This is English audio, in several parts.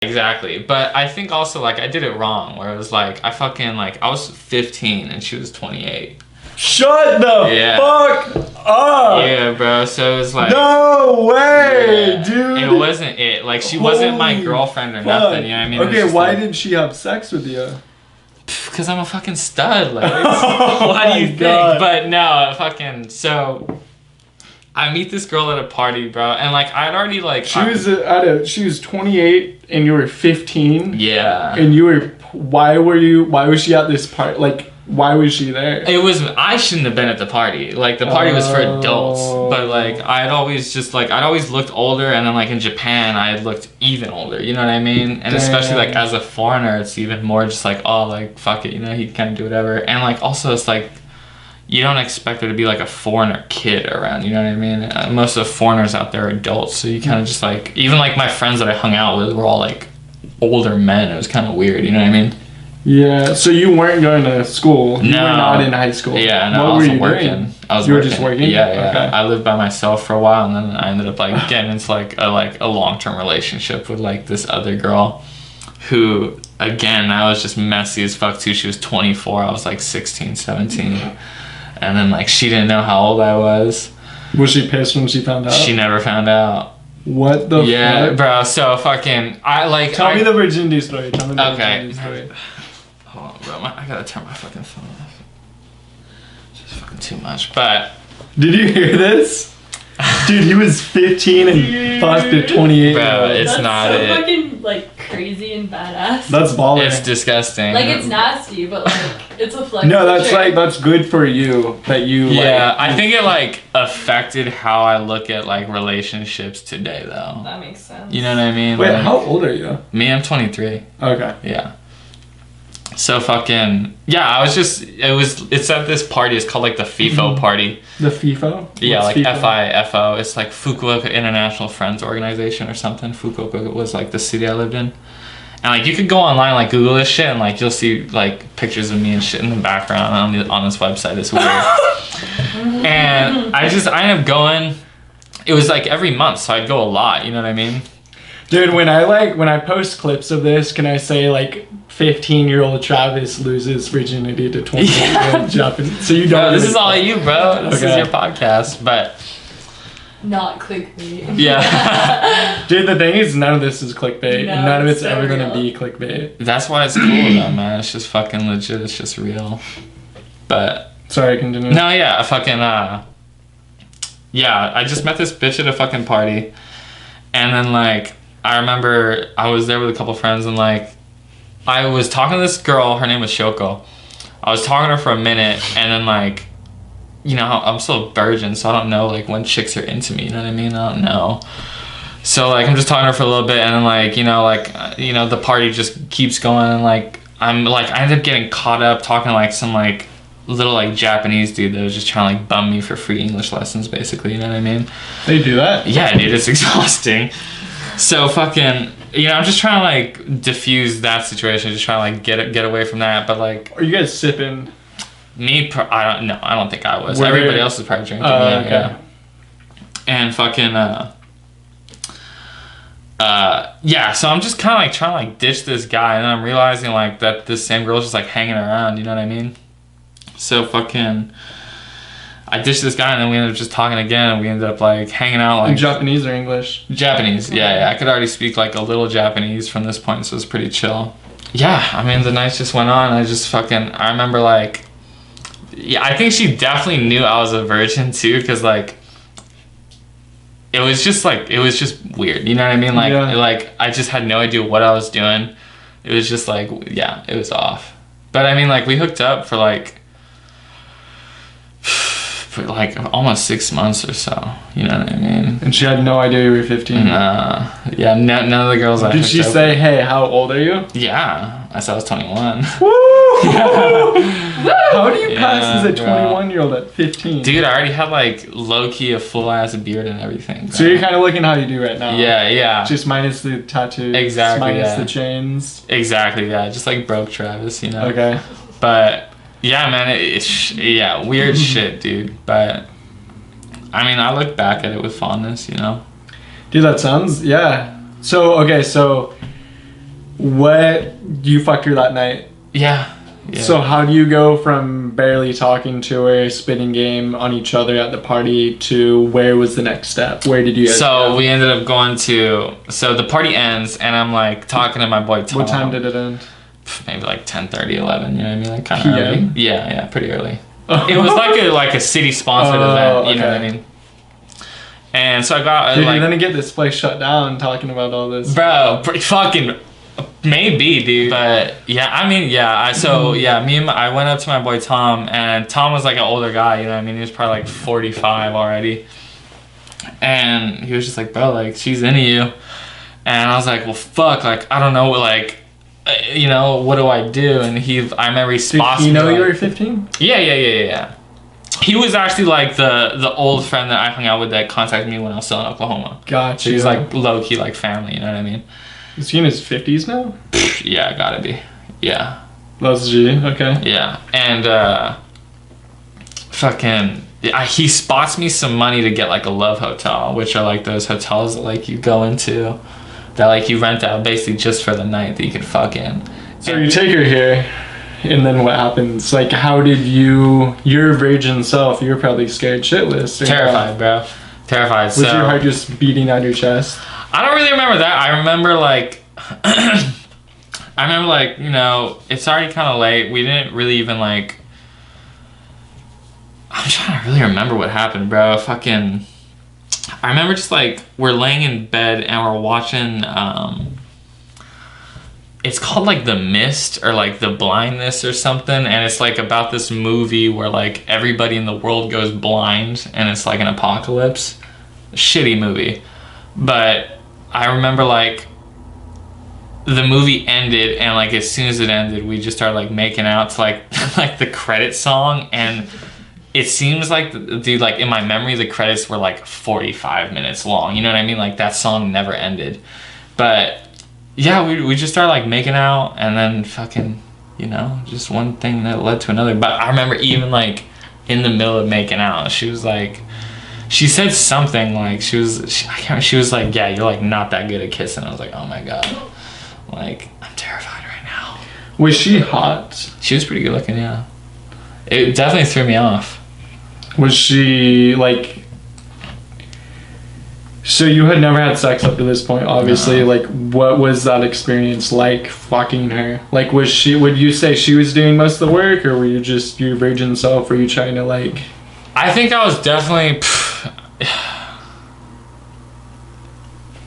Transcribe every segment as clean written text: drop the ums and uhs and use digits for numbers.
exactly. But I think also like I did it wrong, where it was like I fucking like I was 15 and she was 28. Shut the fuck up! Yeah, bro. So it was like no way, dude. It wasn't it. Like she wasn't my girlfriend or nothing. You know what I mean? Okay, why did she have sex with you? Because I'm a fucking stud. Like, what do you think? But no, fucking so. I meet this girl at a party, bro, and like I'd already like she was 28 and you were 15. Yeah. And you were why was she at this party? Like why was she there? I shouldn't have been at the party. Like the party was for adults, but like I'd always looked older, and then like in Japan I had looked even older. You know what I mean? And especially like as a foreigner, it's even more just like, oh, like fuck it, you know, he can kind of do whatever. And like also it's like you don't expect there to be like a foreigner kid around, you know what I mean? Most of the foreigners out there are adults, so you kind of just like, even like my friends that I hung out with were all like older men. It was kind of weird, you know what I mean? Yeah, so you weren't going to school? You were not in high school? Yeah, no, what I was were you working. Doing? I was you working. were just working? Yeah, yeah. Okay. I lived by myself for a while, and then I ended up like getting into like a long-term relationship with like this other girl who, again, I was just messy as fuck too. She was 24, I was like 16, 17. And then like she didn't know how old I was. Was she pissed when she found out? She never found out. What the fuck? Bro, so fucking Tell me the virginity story. Tell me the virginity story. Hold on, bro. I gotta turn my fucking phone off. It's just fucking too much. But did you hear this? Dude, he was 15 and fucked a 28. Bro, it's that's not so it. Fucking like crazy and badass. That's baller. It's disgusting. Like it's nasty, but like it's a flex. No, that's like that's good for you that you. Yeah, like, I think it like affected how I look at like relationships today, though. That makes sense. You know what I mean? Wait, like, how old are you? Me, I'm 23. Okay. Yeah. So fucking I was just it's at this party. It's called like the FIFO party. The FIFO? Yeah, What's like FIFO? FIFO. It's like Fukuoka International Friends Organization or something. Fukuoka was like the city I lived in. And like you could go online, like Google this shit, and like you'll see like pictures of me and shit in the background on this website. It's weird. And I ended up going. It was like every month, so I'd go a lot. You know what I mean? Dude, when I post clips of this, can I say like 15-year-old Travis loses virginity to 28-year-old Japanese? So you don't. Bro, this is all you, bro. This Okay. is your podcast, but. Not clickbait. Yeah. Dude, the thing is, none of this is clickbait. No, and none of it's so ever real. gonna be clickbait. That's why it's cool though, man. It's just fucking legit. It's just real. But Sorry, continue. no, yeah, I fucking yeah, I just met this bitch at a fucking party, and then like I remember I was there with a couple friends, and like I was talking to this girl. Her name was Shoko. I was talking to her for a minute, and then like, you know, I'm still a virgin, so I don't know like when chicks are into me. You know what I mean? I don't know. So like I'm just talking to her for a little bit, and then like the party just keeps going, and like I ended up getting caught up talking to like some like little like Japanese dude that was just trying to like bum me for free English lessons, basically. You know what I mean? They do that? Yeah, dude, it's exhausting. So fucking, I'm just trying to like diffuse that situation, just trying to like get away from that. But like, Are you guys sipping? I don't know. I don't think I was. Were Everybody they- else was probably drinking. Okay. Yeah. And fucking so I'm just kind of like trying to like ditch this guy, and then I'm realizing like that this same girl's just like hanging around. You know what I mean? So fucking, I ditched this guy, and then we ended up just talking again, and we ended up like hanging out like In Japanese or English? Japanese. Yeah. I could already speak like a little Japanese from this point, so it was pretty chill. Yeah, I mean the nights just went on. I remember like, I think she definitely knew I was a virgin too, because like it was just weird. You know what I mean? Like Yeah. like I just had no idea what I was doing. It was just like, yeah, it was off. But I mean, like we hooked up for like almost 6 months or so. You know what I mean? And she had no idea you were 15? Yeah, none of the girls I Did hooked she up say, hey, how old are you? Yeah, I said I was 21. How do you pass as a bro. 21-year-old at 15? Dude, I already had like low-key a full-ass beard and everything. Bro. So you're kind of looking how you do right now. Yeah. Just minus the tattoos. Exactly, Minus yeah. the chains. Exactly, yeah. Just like broke Travis, you know? Okay. But, yeah, man, it's weird shit, dude. But, I mean, I look back at it with fondness, you know? Dude, that sounds, yeah. So, okay, so What you fucked her that night? Yeah. Yeah. So how do you go from barely talking to her, spitting game on each other at the party, to where was the next step? Where did you guys go? we ended up going to, so the party ends and I'm like talking to my boy Tom. What time did it end? Maybe like 10:30, 11, you know what I mean? Like kind of PM? early. Yeah, pretty early. It was like a city sponsored event, you know what I mean? And so I got Dude, like, you're gonna get this place shut down talking about all this. bro, fucking maybe, dude. But yeah, I mean, yeah. I went up to my boy Tom, and Tom was like an older guy, you know what I mean? He was probably like 45 already. And he was just like, bro, like, she's into you. And I was like, well, fuck, like, I don't know, like, you know, what do I do? And I remember he spots Did he me. know like, you were 15? Yeah. He was actually like the old friend that I hung out with that contacted me when I was still in Oklahoma. Gotcha. So he's like low key like family, you know what I mean? Is he in his 50s now? Yeah, gotta be. Yeah. That's G, okay. Yeah. And he spots me some money to get like a love hotel, which are like those hotels that like you go into that like you rent out basically just for the night that you can fuck in. So you take her here, and then what happens? Like, how did your virgin self, you were probably scared shitless. Terrified, bro. Terrified. Was your heart just beating on your chest? I don't really remember that. I remember like you know, it's already kind of late. We didn't really even like, I'm trying to really remember what happened, bro. I remember just like we're laying in bed and we're watching it's called like The Mist or like The Blindness or something, and it's like about this movie where like everybody in the world goes blind and it's like an apocalypse. Shitty movie. But I remember like the movie ended, and like as soon as it ended we just started like making out to like like the credit song, and it seems like dude, like in my memory the credits were like 45 minutes long, you know what I mean? Like that song never ended. But yeah, we just started like making out, and then fucking, you know, just one thing that led to another. But I remember even like in the middle of making out, she was like, she said something like she was like, yeah, you're like not that good at kissing. I was like, oh my god, like I'm terrified right now. Was she hot? She was pretty good looking, yeah. It definitely threw me off. Was she like? So you had never had sex up to this point, obviously. No. Like, what was that experience like, fucking her? Like, would you say she was doing most of the work, or were you just your virgin self? Were you trying to like? I think I was definitely.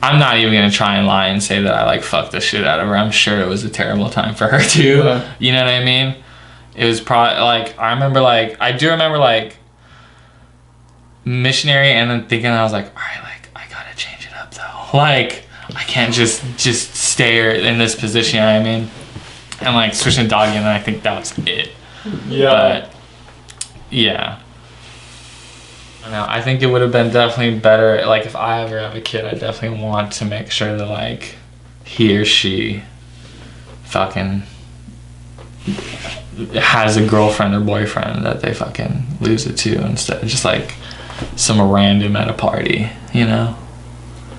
I'm not even gonna try and lie and say that I like fucked the shit out of her. I'm sure it was a terrible time for her too. Yeah. You know what I mean? It was probably like I do remember like missionary, and then thinking I was like, all right, like I gotta change it up though. Like I can't just stay in this position. You know what I mean? And like switching to doggy, and then I think that was it. Yeah. But yeah. No, I think it would have been definitely better. Like if I ever have a kid, I definitely want to make sure that like he or she fucking has a girlfriend or boyfriend that they fucking lose it to, instead of just like some random at a party, you know?